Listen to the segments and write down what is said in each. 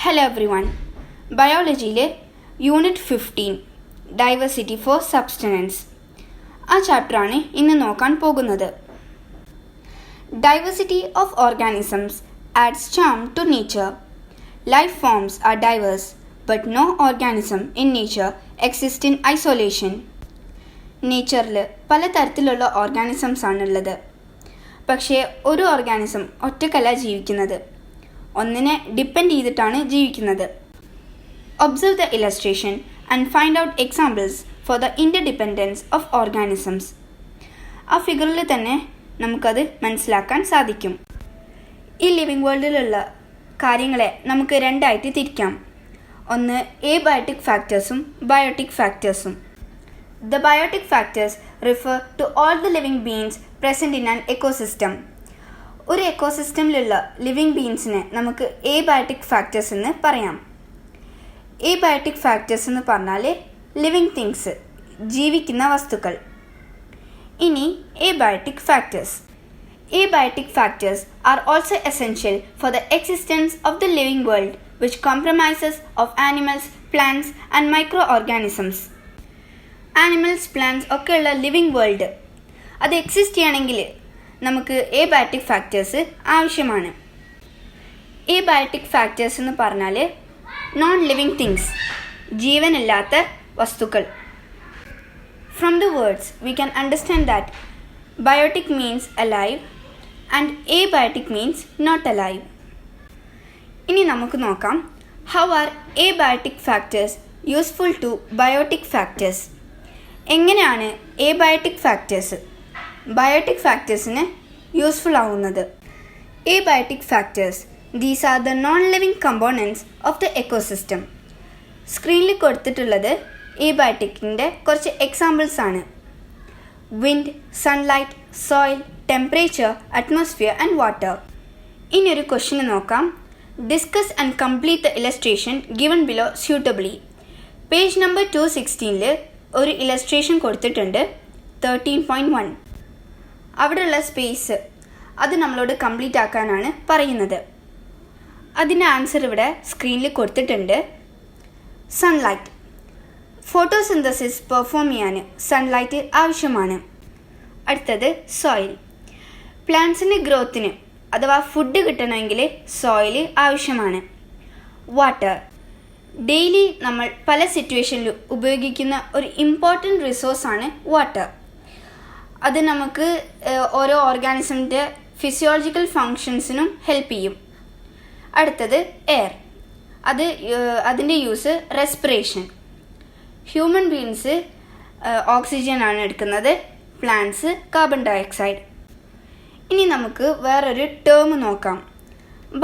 Hello everyone. ബയോളജിയിലെ unit 15 diversity for sustenance ആ ചാപ്റ്ററാണ് ഇന്ന് നോക്കാൻ പോകുന്നത്. Diversity of organisms adds charm to nature. Life forms are diverse but no organism in nature exist in isolation. നേച്ചറിൽ പലതരത്തിലുള്ള organisms ആണുള്ളത്. പക്ഷേ ഒരു ഓർഗാനിസം ഒറ്റക്കല്ല ജീവിക്കുന്നത്, ഒന്നിനെ ഡിപ്പെൻഡ് ചെയ്തിട്ടാണ് ജീവിക്കുന്നത്. Observe the illustration and find out examples for the interdependence of organisms. ആ ഫിഗറിൽ തന്നെ നമുക്കത് മനസ്സിലാക്കാൻ സാധിക്കും. ഈ ലിവിങ് വേൾഡിലുള്ള കാര്യങ്ങളെ നമുക്ക് രണ്ടായിട്ട് തിരിക്കാം. ഒന്ന് എബയോട്ടിക് ഫാക്ടേഴ്സും ബയോട്ടിക് ഫാക്ടേഴ്സും. The biotic factors refer to all the living beings present in an ecosystem. ഒരു എക്കോസിസ്റ്റമിലുള്ള ലിവിങ് ബീങ്സിനെ നമുക്ക് എബയോട്ടിക് ഫാക്ടേഴ്സ് എന്ന് പറയാം. എബയോട്ടിക് ഫാക്ടേഴ്സ് എന്ന് പറഞ്ഞാൽ ലിവിങ് തിങ്സ്, ജീവിക്കുന്ന വസ്തുക്കൾ. ഇനി abiotic factors. Abiotic factors are also essential for the existence of the living world, which comprises of animals, plants and microorganisms. Animals, plants ഒക്കെയുള്ള ലിവിങ് വേൾഡ് അത് exist ചെയ്യണമെങ്കിൽ നമുക്ക് എബയോട്ടിക് ഫാക്ടേഴ്സ് ആവശ്യമാണ്. എബയോട്ടിക് ഫാക്ടേഴ്സ് എന്ന് പറഞ്ഞാൽ നോൺ ലിവിങ് തിങ്സ്, ജീവനില്ലാത്ത വസ്തുക്കൾ. From the words we can understand that biotic means alive and abiotic means not alive. ഇനി നമുക്ക് നോക്കാം how are abiotic factors useful to biotic factors. എങ്ങനെയാണ് എബയോട്ടിക് ഫാക്ടേഴ്സ് ബയോട്ടിക് ഫാക്ടേഴ്സിന് useful ആവുന്നത്? Abiotic factors, these are the non living components of the ecosystem. സ്ക്രീനിൽ കൊടുത്തിട്ടുള്ളത് എബയോട്ടിക്കിൻ്റെ കുറച്ച് examples ആണ്. Wind, sunlight, soil, temperature, atmosphere and water. ഇനി ഒരു question നോക്കാം. Discuss and complete the illustration given below suitably. Page number 216 ഒരു illustration കൊടുത്തിട്ടുണ്ട്, 13.1. അവിടെയുള്ള സ്പേസ് അത് നമ്മളോട് കംപ്ലീറ്റ് ആക്കാനാണ് പറയുന്നത്. അതിൻ്റെ ആൻസർ ഇവിടെ സ്ക്രീനിൽ കൊടുത്തിട്ടുണ്ട്. സൺലൈറ്റ്. ഫോട്ടോസിന്തസിസ് പെർഫോം ചെയ്യാൻ സൺലൈറ്റ് ആവശ്യമാണ്. അടുത്തത് സോയിൽ. പ്ലാന്റ്സിൻ്റെ ഗ്രോത്തിന് അഥവാ ഫുഡ് കിട്ടണമെങ്കിൽ സോയിൽ ആവശ്യമാണ്. വാട്ടർ. ഡെയിലി നമ്മൾ പല സിറ്റുവേഷനിലും ഉപയോഗിക്കുന്ന ഒരു ഇമ്പോർട്ടൻറ്റ് റിസോഴ്സാണ് വാട്ടർ. അത് നമുക്ക് ഓരോ ഓർഗാനിസമിൻ്റെ ഫിസിയോളജിക്കൽ ഫങ്ഷൻസിനും ഹെൽപ്പ് ചെയ്യും. അടുത്തത് എയർ. അതിൻ്റെ use respiration. Human beings oxygen ആണ് എടുക്കുന്നത്, പ്ലാന്റ്സ് കാർബൺ ഡയോക്സൈഡ്. ഇനി നമുക്ക് വേറൊരു ടേം നോക്കാം,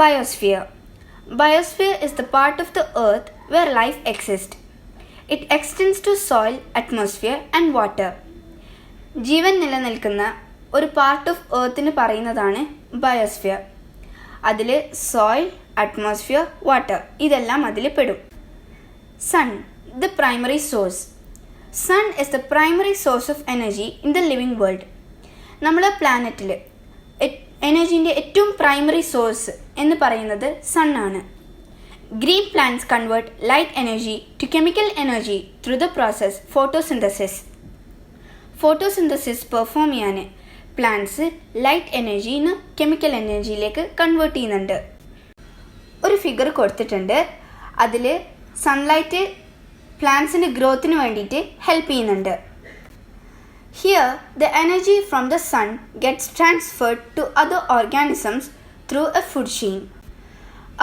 biosphere. Biosphere is the part of the earth where life exists. It extends to soil, atmosphere and water. ജീവൻ നിലനിൽക്കുന്ന ഒരു പാർട്ട് ഓഫ് എർത്തിന് പറയുന്നതാണ് ബയോസ്ഫിയർ. അതിൽ സോയിൽ, അറ്റ്മോസ്ഫിയർ, വാട്ടർ ഇതെല്ലാം അതിൽ പെടും. Sun, the primary source. Sun is the primary source of energy in the living world. നമ്മളെ പ്ലാനറ്റിൽ എനർജീൻ്റെ ഏറ്റവും പ്രൈമറി സോഴ്സ് എന്ന് പറയുന്നത് സൺ ആണ്. Green plants convert light energy to chemical energy through the process photosynthesis. Photosynthesis perform ചെയ്യാൻ plants light എനർജിന്ന് chemical എനർജിയിലേക്ക് convert ചെയ്യുന്നുണ്ട്. ഒരു ഫിഗർ കൊടുത്തിട്ടുണ്ട്, അതിൽ സൺലൈറ്റ് പ്ലാന്റ്സിൻ്റെ ഗ്രോത്തിന് വേണ്ടിയിട്ട് ഹെൽപ്പ് ചെയ്യുന്നുണ്ട്. Here, the energy from the sun gets transferred to other organisms through a food chain.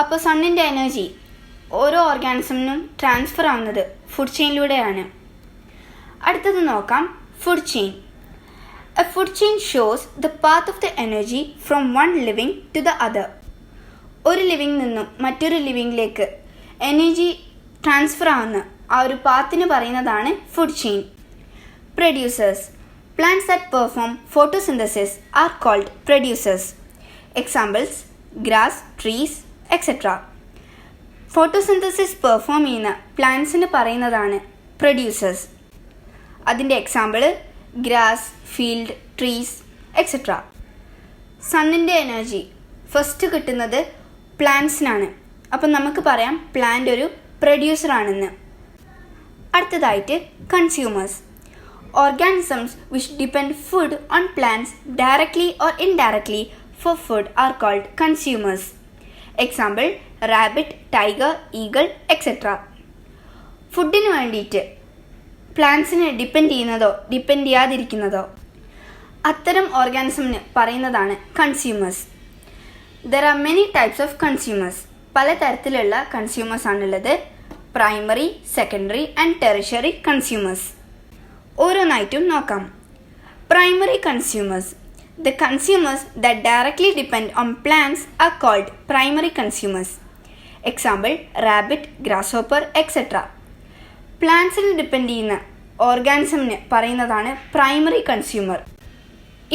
അപ്പോൾ സണ്ണിൻ്റെ എനർജി ഓരോ ഓർഗാനിസമിനും ട്രാൻസ്ഫർ ആവുന്നത് ഫുഡ് ചെയിനിലൂടെയാണ്. അടുത്തത് നോക്കാം, food chain. A food chain shows the path of the energy from one living to the other. ഒരു living നിന്നും മറ്റൊരു ലിവിങ്ങിലേക്ക് energy transfer ആവുന്ന ആ ഒരു പാത്തിന് പറയുന്നതാണ് food chain. Producers. Plants that perform photosynthesis are called producers. Examples: grass, trees, etc. Photosynthesis perform ചെയ്യുന്ന പ്ലാന്റ്സിന് പറയുന്നതാണ് producers. അതിൻ്റെ example grass, field, trees etcetera. സണ്ണിൻ്റെ എനർജി ഫസ്റ്റ് കിട്ടുന്നത് പ്ലാന്റ്സിനാണ്, അപ്പം നമുക്ക് പറയാം പ്ലാന്റ് ഒരു പ്രൊഡ്യൂസർ ആണെന്ന്. അടുത്തതായിട്ട് consumers. Organisms which depend food on plants directly or indirectly for food are called consumers. Example, rabbit, tiger, eagle, etc. ഫുഡിന് വേണ്ടിയിട്ട് പ്ലാന്റ്സിനെ ഡിപ്പെൻഡ് ചെയ്യുന്നതോ ഡിപ്പെൻഡ് ചെയ്യാതിരിക്കുന്നതോ അത്തരം ഓർഗാനിസമിന് പറയുന്നതാണ് consumers. There are many types of consumers. പല തരത്തിലുള്ള കൺസ്യൂമേഴ്സ് ആണുള്ളത്. Primary, secondary and tertiary consumers. ഓരോന്നായിട്ടും നോക്കാം. Primary consumers. The consumers that directly depend on plants are called primary consumers. Example, rabbit, grasshopper, etcetera. പ്ലാന്റ്സിന് depend ചെയ്യുന്ന ഓർഗാനിസമിന് പറയുന്നതാണ് primary consumer.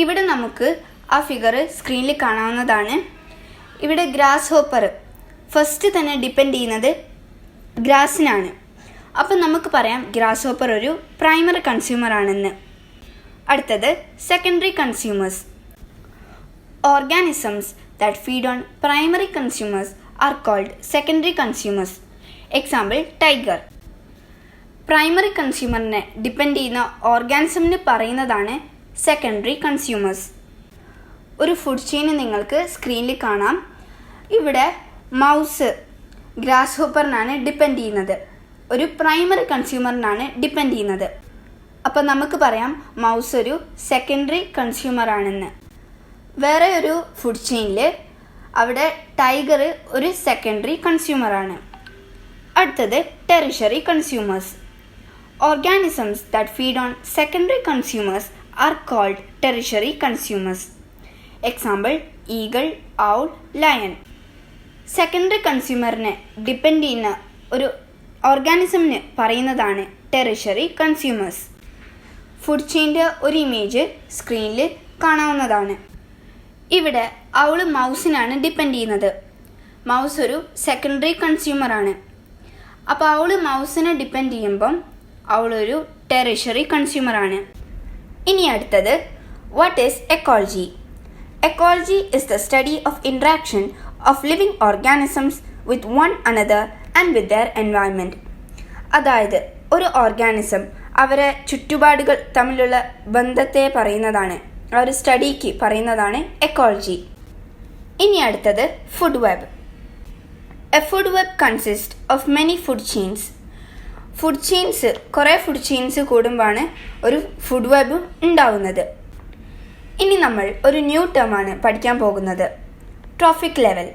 ഇവിടെ നമുക്ക് ആ ഫിഗർ സ്ക്രീനിൽ കാണാവുന്നതാണ്. ഇവിടെ ഗ്രാസ് ഹോപ്പർ ഫസ്റ്റ് തന്നെ ഡിപ്പെൻഡ് ചെയ്യുന്നത് ഗ്രാസിനാണ്. അപ്പം നമുക്ക് പറയാം ഗ്രാസ് ഹോപ്പർ ഒരു പ്രൈമറി കൺസ്യൂമർ ആണെന്ന്. അടുത്തത് secondary consumers. Organisms that feed on primary consumers are called secondary consumers. Example, tiger. Primary കൺസ്യൂമറിനെ ഡിപ്പെൻഡ് ചെയ്യുന്ന ഓർഗാനിസമിന് പറയുന്നതാണ് സെക്കൻഡറി കൺസ്യൂമേഴ്സ്. ഒരു ഫുഡ് ചെയിൻ നിങ്ങൾക്ക് സ്ക്രീനിൽ കാണാം. ഇവിടെ മൗസ് ഗ്രാസ് ഹോപ്പറിനാണ് ഡിപ്പെൻഡ് ചെയ്യുന്നത്, ഒരു പ്രൈമറി കൺസ്യൂമറിനാണ് ഡിപ്പെൻഡ് ചെയ്യുന്നത്. അപ്പോൾ നമുക്ക് പറയാം മൗസ് ഒരു സെക്കൻഡറി കൺസ്യൂമർ ആണെന്ന്. വേറെ ഒരു ഫുഡ് ചെയിനിൽ അവിടെ ടൈഗർ ഒരു സെക്കൻഡറി കൺസ്യൂമറാണ്. അടുത്തത് tertiary consumers. Organisms that feed on secondary consumers are called tertiary consumers. Example, eagle, owl, lion. Secondary കൺസ്യൂമറിനെ ഡിപ്പെൻഡ് ചെയ്യുന്ന ഒരു ഓർഗാനിസമിന് പറയുന്നതാണ് ടെറിഷറി കൺസ്യൂമേഴ്സ്. ഫുഡ് ചെയിൻ്റെ ഒരു ഇമേജ് സ്ക്രീനിൽ കാണാവുന്നതാണ്. ഇവിടെ ഔൾ മൗസിനാണ് ഡിപ്പെൻഡ് ചെയ്യുന്നത്. മൗസ് ഒരു സെക്കൻഡറി കൺസ്യൂമറാണ്. അപ്പോൾ ഔൾ മൗസിനെ ഡിപ്പെൻഡ് ചെയ്യുമ്പം ഔൾ ഒരു ടെറിഷറി കൺസ്യൂമറാണ്. ഇനി അടുത്തത്, what is ecology? Ecology is the study of interaction of living organisms with one another and with their environment. അതായത് ഒരു ഓർഗാനിസം അവരെ ചുറ്റുപാടുകൾ തമ്മിലുള്ള ബന്ധത്തെ പറയുന്നതാണ്, ആ ഒരു സ്റ്റഡിക്ക് പറയുന്നതാണ് എക്കോളജി. ഇനി അടുത്തത് food web. A food web consist of many food chains. Food chains, കുറേ ഫുഡ് ചെയിൻസ് കൂടുമ്പോഴാണ് ഒരു ഫുഡ് വെബ് ഉണ്ടാവുന്നത്. ഇനി നമ്മൾ ഒരു ന്യൂ ടേമാണ് പഠിക്കാൻ പോകുന്നത്, trophic level.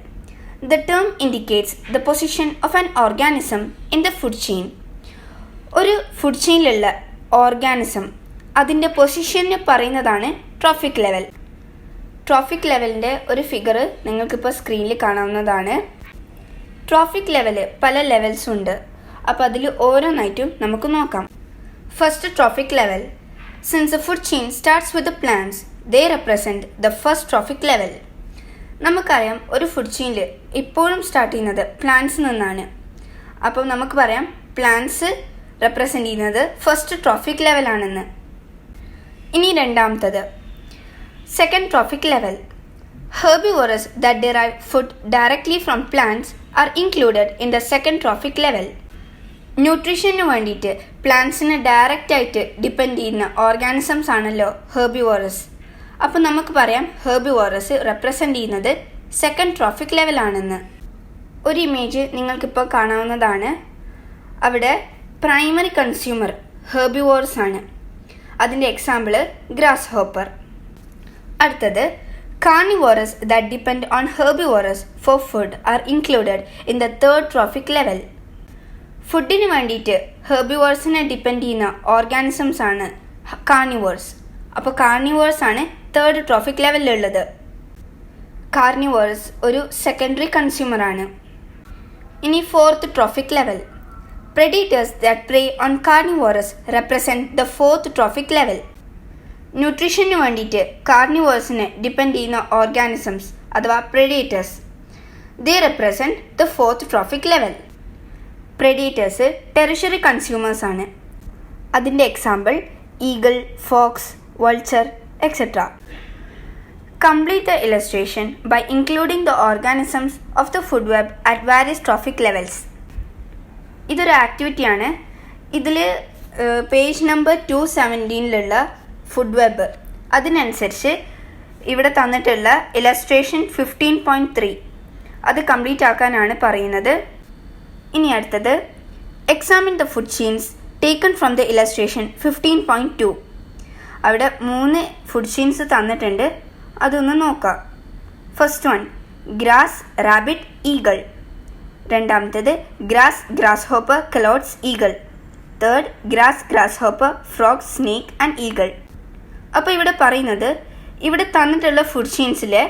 The term indicates the position of an organism in the food chain. ഒരു ഫുഡ് ചെയിനിലുള്ള ഓർഗാനിസം അതിൻ്റെ പൊസിഷന് പറയുന്നതാണ് ട്രോഫിക് ലെവൽ. ട്രോഫിക് ലെവലിൻ്റെ ഒരു ഫിഗർ നിങ്ങൾക്കിപ്പോൾ സ്ക്രീനിൽ കാണാവുന്നതാണ്. ട്രോഫിക് ലെവല് പല ലെവൽസ് ഉണ്ട്. അപ്പോൾ അതിൽ ഓരോന്നായിട്ടും നമുക്ക് നോക്കാം. First, trophic level. Since the food chain starts with the plants, they represent the first trophic level. നമുക്കറിയാം ഒരു ഫുഡ് ചെയിനിൽ ഇപ്പോഴും സ്റ്റാർട്ട് ചെയ്യുന്നത് പ്ലാന്റ്സിൽ നിന്നാണ്. അപ്പം നമുക്ക് പറയാം പ്ലാന്റ്സ് റെപ്രസെൻ്റ് ചെയ്യുന്നത് ഫസ്റ്റ് ട്രോഫിക് ലെവലാണെന്ന്. ഇനി രണ്ടാമത്തത്, second trophic level. Herbivorous that derive food directly from plants are included in the second trophic level. ന്യൂട്രീഷന് വേണ്ടിയിട്ട് പ്ലാന്റ്സിനെ ഡയറക്റ്റായിട്ട് ഡിപ്പെൻഡ് ചെയ്യുന്ന ഓർഗാനിസംസ് ആണല്ലോ ഹെർബിവോറസ്. അപ്പോൾ നമുക്ക് പറയാം ഹെർബിവോറസ് റെപ്രസെൻ്റ് ചെയ്യുന്നത് സെക്കൻഡ് ട്രോഫിക് ലെവലാണെന്ന്. ഒരു ഇമേജ് നിങ്ങൾക്കിപ്പോൾ കാണാവുന്നതാണ്. അവിടെ പ്രൈമറി കൺസ്യൂമർ ഹെർബിവോറസ് ആണ്. അതിൻ്റെ എക്സാമ്പിൾ ഗ്രാസ് ഹോപ്പർ. അടുത്തത്, carnivorous that depend on herbivorous for food R included in the third trophic level. ഫുഡിന് വേണ്ടിയിട്ട് ഹെർബിവോറസിനെ ഡിപ്പെൻഡ് ചെയ്യുന്ന ഓർഗാനിസംസ് ആണ് കാർണിവോർസ്. അപ്പോൾ കാർണിവോർസ് ആണ് തേർഡ് ട്രോഫിക് ലെവലിലുള്ളത്. കാർണിവോർസ് ഒരു സെക്കൻഡറി കൺസ്യൂമറാണ്. ഇനി fourth trophic level. Predators that prey on carnivores represent the fourth trophic level. ന്യൂട്രീഷന് വേണ്ടിയിട്ട് കാർണിവോഴ്സിനെ ഡിപ്പെൻഡ് ചെയ്യുന്ന ഓർഗാനിസംസ് അഥവാ predators, they represent the fourth trophic level. predators tertiary consumers ആണ്. അതിൻ്റെ example eagle, fox, vulture, etcetera. Complete the illustration by including the organisms of the food web at various trophic levels. ഇതൊരു ആക്ടിവിറ്റിയാണ്. ഇതിൽ page number 217 food web അതിനനുസരിച്ച് ഇവിടെ തന്നിട്ടുള്ള illustration 15.3 അത് complete ആക്കാനാണ് പറയുന്നത്. ഇനി അടുത്തത് examine the food chains taken from the illustration 15.2. അവിടെ 3 ഫുഡ് ചെയിൻസ് തന്നിട്ടുണ്ട്, അതൊന്ന് നോക്കാം. First one grass rabbit eagle, രണ്ടാമത്തേത് grass grasshopper calotes eagle, third grass grasshopper frog snake and eagle. അപ്പോൾ ഇവിടെ പറയുന്നത് ഇവിടെ തന്നിട്ടുള്ള ഫുഡ് ചെയിൻസിലെ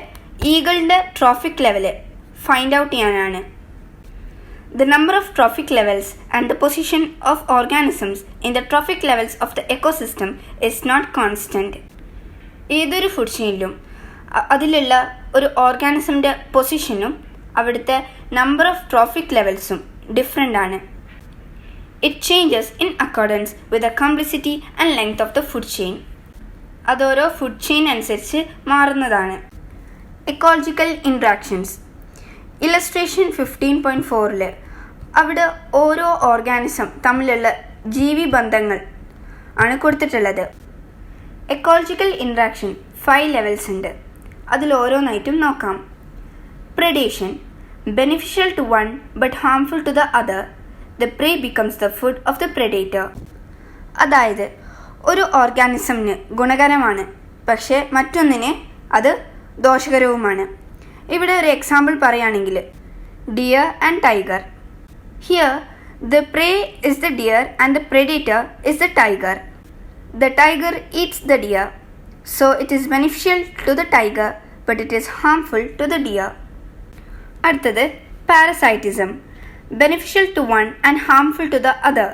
ഈഗിളിൻ്റെ ട്രോഫിക് ലെവല് ഫൈൻഡ് ഔട്ട് ചെയ്യാനാണ്. The number of trophic levels and the position of organisms in the trophic levels of the ecosystem is not constant. ഏതൊരു food ചെയിനിലും അതിലുള്ള ഒരു ഓർഗാനിസമിൻ്റെ പൊസിഷനും അവിടുത്തെ നമ്പർ ഓഫ് ട്രോഫിക് ലെവൽസും ഡിഫറെൻ്റ് ആണ്. It changes in accordance with the complexity and length of the food chain. അതോരോ ഫുഡ് ചെയിൻ അനുസരിച്ച് മാറുന്നതാണ്. എക്കോളജിക്കൽ ഇൻട്രാക്ഷൻസ് ഇലസ്ട്രേഷൻ 15.4 അവിടെ ഓരോ ഓർഗാനിസം തമ്മിലുള്ള ജീവിബന്ധങ്ങൾ ആണ് കൊടുത്തിട്ടുള്ളത്. എക്കോളജിക്കൽ ഇൻട്രാക്ഷൻ 5 ലെവൽസ് ഉണ്ട്. അതിൽ ഓരോന്നായിട്ടും നോക്കാം. predation, beneficial to one but harmful to the other. The prey becomes the food of the predator. അതായത് ഒരു ഓർഗാനിസമിന് ഗുണകരമാണ്, പക്ഷേ മറ്റൊന്നിന് അത് ദോഷകരവുമാണ്. ഇവിടെ ഒരു എക്സാമ്പിൾ പറയുകയാണെങ്കിൽ dear and tiger. Here the pray is the dear and the predator is the tiger. The tiger eats the deer, so it is beneficial to the tiger but it is harmful to the deer. അടുത്തത് parasitism, beneficial to one and harmful to the other.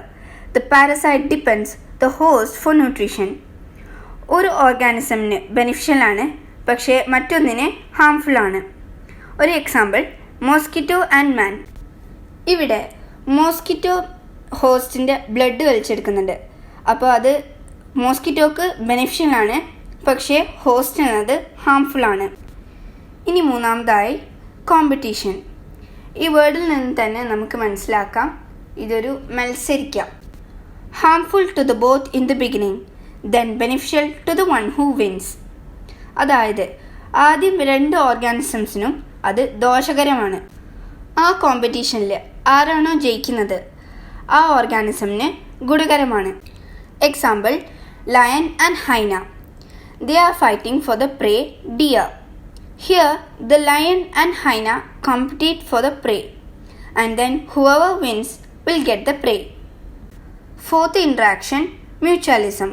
The parasite depends the host for nutrition. ഒരു ഓർഗാനിസമിന് beneficial ആണ്, പക്ഷേ മറ്റൊന്നിന് harmful ആണ്. ഒരു example mosquito and മാൻ. ഇവിടെ mosquito ഹോസ്റ്റിൻ്റെ blood വലിച്ചെടുക്കുന്നുണ്ട്. അപ്പോൾ അത് മോസ്കിറ്റോക്ക് beneficial ആണ്, പക്ഷേ ഹോസ്റ്റിനത് ഹാംഫുൾ ആണ്. ഇനി മൂന്നാമതായി കോമ്പറ്റീഷൻ. ഈ വേർഡിൽ നിന്ന് തന്നെ നമുക്ക് മനസ്സിലാക്കാം ഇതൊരു മത്സരിക്കാം. Harmful to the both in the beginning, then beneficial to the one who wins. അതായത് ആദ്യം 2 ഓർഗാനിസംസിനും അത് ദോഷകരമാണ്. ആ കോമ്പറ്റീഷനിൽ ആരാണോ ജയിക്കുന്നത് ആ ഓർഗാനിസമിന് ഗുണകരമാണ്. Example lion and hyena. They are fighting for the prey deer. Here the lion and hyena compete for the prey and then whoever wins will get the prey. Fourth interaction mutualism,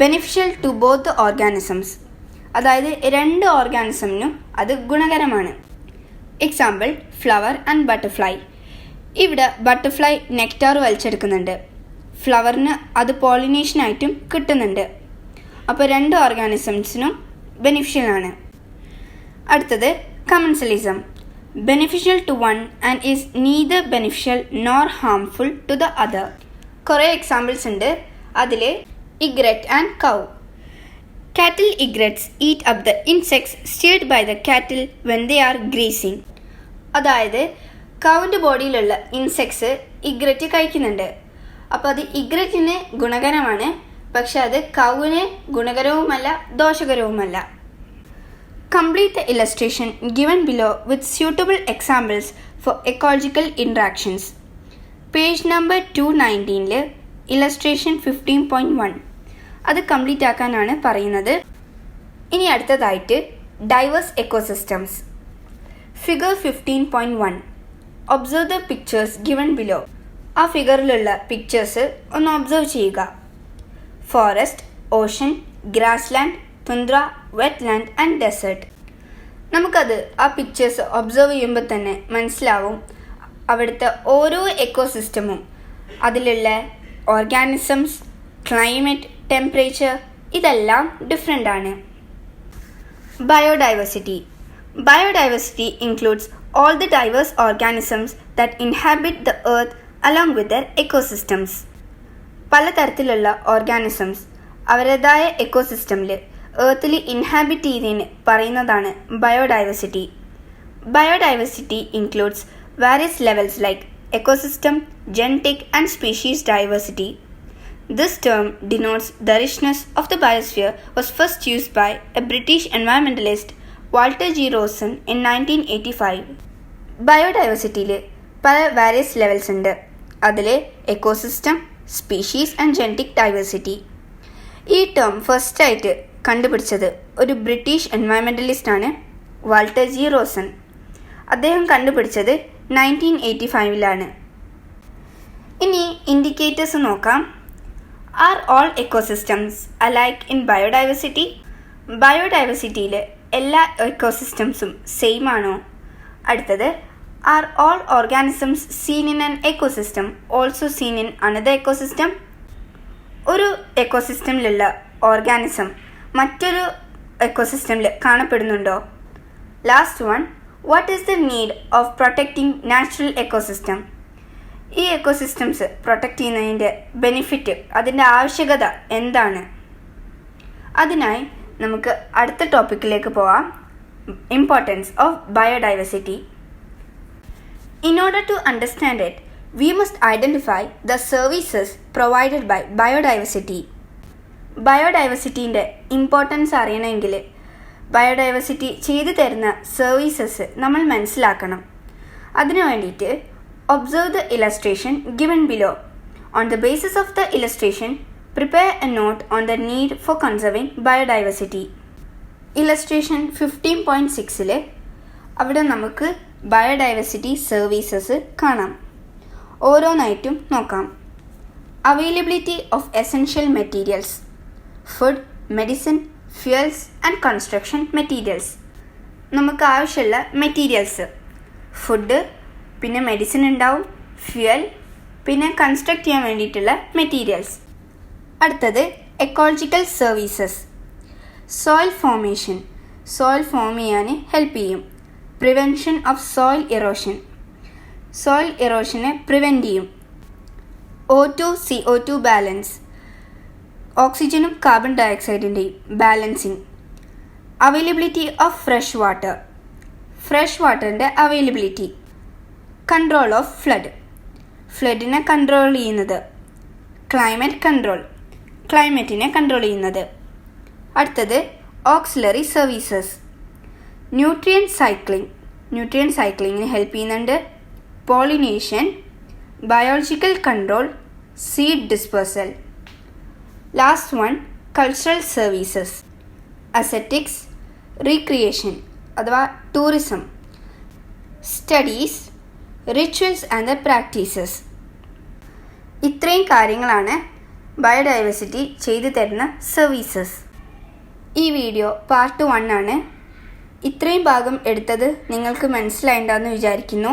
beneficial to both the organisms. അതായത് 2 ഓർഗാനിസമിനും അത് ഗുണകരമാണ്. Example flower and butterfly. ഇവിടെ butterfly nectar വലിച്ചെടുക്കുന്നുണ്ട്, ഫ്ലവറിന് അത് പോളിനേഷനായിട്ടും കിട്ടുന്നുണ്ട്. അപ്പോൾ 2 ഓർഗാനിസംസിനും ബെനിഫിഷ്യൽ ആണ്. അടുത്തത് commensalism, beneficial to one and is neither beneficial nor harmful to the other. കുറേ എക്സാമ്പിൾസ് ഉണ്ട്. അതിൽ egret and cow. Cattle egrets eat up the insects stirred by the cattle when they are grazing. അതായത് കൗവിൻ്റെ ബോഡിയിലുള്ള insects egret കഴിക്കുന്നുണ്ട്. അപ്പോൾ അത് ഇഗ്രറ്റിന് ഗുണകരമാണ്, പക്ഷെ അത് കൗവിന് ഗുണകരവുമല്ല ദോഷകരവുമല്ല. Complete the illustration given below with suitable examples for ecological interactions. Page number 219 illustration 15.1 അത് കംപ്ലീറ്റ് ആക്കാനാണ് പറയുന്നത്. ഇനി അടുത്തതായിട്ട് diverse ecosystems. Figure 15.1. Observe the pictures given below. ആ ഫിഗറിലുള്ള പിക്ചേഴ്സ് ഒന്ന് ഒബ്സർവ് ചെയ്യുക. Forest, ocean, grassland, tundra, wetland and desert. നമുക്കത് ആ പിക്ചേഴ്സ് ഒബ്സർവ് ചെയ്യുമ്പോൾ തന്നെ മനസ്സിലാവും അവിടുത്തെ ഓരോ എക്കോസിസ്റ്റമും അതിലുള്ള ഓർഗാനിസംസ്, ക്ലൈമറ്റ്, ടെമ്പറേച്ചർ ഇതെല്ലാം ഡിഫറെൻ്റ് ആണ്. Biodiversity. Biodiversity includes all the diverse organisms that inhabit the earth along with their ecosystems. പലതരത്തിലുള്ള ഓർഗാനിസംസ് അവരുടേതായ എക്കോസിസ്റ്റമിൽ എർത്തിൽ ഇൻഹാബിറ്റ് ചെയ്തതിന് പറയുന്നതാണ് biodiversity. Biodiversity includes various levels like ecosystem, genetic and species diversity. This term denotes the richness of the biosphere was first used by a British environmentalist Walter G. Rosen in 1985. ബയോഡൈവേഴ്സിറ്റിയിൽ പല various levels ഉണ്ട്. അതിൽ ecosystem, species and genetic diversity. ഈ term ഫസ്റ്റായിട്ട് കണ്ടുപിടിച്ചത് ഒരു British എൻവയറമെൻ്റലിസ്റ്റാണ് Walter G Rosen. അദ്ദേഹം കണ്ടുപിടിച്ചത് 1985 ഇനി ഇൻഡിക്കേറ്റേഴ്സ് നോക്കാം. Are all ecosystems alike in biodiversity? ബയോഡൈവേഴ്സിറ്റിയിൽ എല്ലാ എക്കോസിസ്റ്റംസും സെയിം ആണോ? അടുത്തത്, are all organisms seen in an ecosystem also seen in another ecosystem? ഒരു എക്കോസിസ്റ്റമിലുള്ള ഓർഗാനിസം മറ്റൊരു എക്കോസിസ്റ്റമിൽ കാണപ്പെടുന്നുണ്ടോ? Last one, what is the need of protecting natural ecosystem? ഈ എക്കോസിസ്റ്റംസ് പ്രൊട്ടക്റ്റ് ചെയ്യുന്നതിൻ്റെ ബെനിഫിറ്റ്, അതിൻ്റെ ആവശ്യകത എന്താണ്? അതിനായി നമുക്ക് അടുത്ത ടോപ്പിക്കിലേക്ക് പോവാം. Importance of biodiversity. In order to understand it, we must identify the services provided by biodiversity. ബയോഡൈവേഴ്സിറ്റീൻ്റെ ഇമ്പോർട്ടൻസ് അറിയണമെങ്കിൽ ബയോഡൈവേഴ്സിറ്റി ചെയ്തു തരുന്ന സർവീസസ് നമ്മൾ മനസ്സിലാക്കണം. അതിനു വേണ്ടിയിട്ട് observe the illustration given below. On the basis of the illustration prepare a note on the need for conserving biodiversity. Illustration 15.6 അവിടെ നമുക്ക് ബയോഡൈവേഴ്സിറ്റി സർവീസസ് കാണാം. ഓരോന്നായിട്ടും നോക്കാം. Availability of essential materials, food, medicine, fuels and construction materials. നമുക്ക് ആവശ്യമുള്ള materials, food, പിന്നെ medicine ഉണ്ടാവും, fuel, പിന്നെ കൺസ്ട്രക്ട് ചെയ്യാൻ വേണ്ടിയിട്ടുള്ള മെറ്റീരിയൽസ്. അടുത്തത് ecological services. Soil formation, soil form ചെയ്യാൻ ഹെൽപ്പ് ചെയ്യും. Prevention of soil erosion, soil ഇറോഷനെ പ്രിവെൻറ്റ് ചെയ്യും. O2-CO2 ബാലൻസ്, ഓക്സിജനും കാർബൺ ഡയോക്സൈഡിൻ്റെയും balancing. Availability of fresh water, fresh വാട്ടറിൻ്റെ അവൈലബിലിറ്റി. കൺട്രോൾ ഓഫ് ഫ്ലഡ്, ഫ്ലഡിനെ കൺട്രോൾ ചെയ്യുന്നത്. ക്ലൈമറ്റ് കൺട്രോൾ, ക്ലൈമറ്റിനെ കൺട്രോൾ ചെയ്യുന്നത്. അടുത്തത് auxiliary services. Nutrient cycling, nutrient സൈക്ലിങ്ങിന് ഹെൽപ്പ് ചെയ്യുന്നുണ്ട്. Pollination, biological control, seed dispersal. Last one, cultural services. Aesthetics, recreation അഥവാ tourism, studies, rituals and practices. ഇത്രയും കാര്യങ്ങളാണ് ബയോഡൈവേഴ്സിറ്റി ചെയ്തു തരുന്ന സർവീസസ്. ഈ വീഡിയോ പാർട്ട് 1 ആണ്. ഇത്രയും ഭാഗം എടുത്തത് നിങ്ങൾക്ക് മനസ്സിലായിട്ടുണ്ടെന്ന് വിചാരിക്കുന്നു.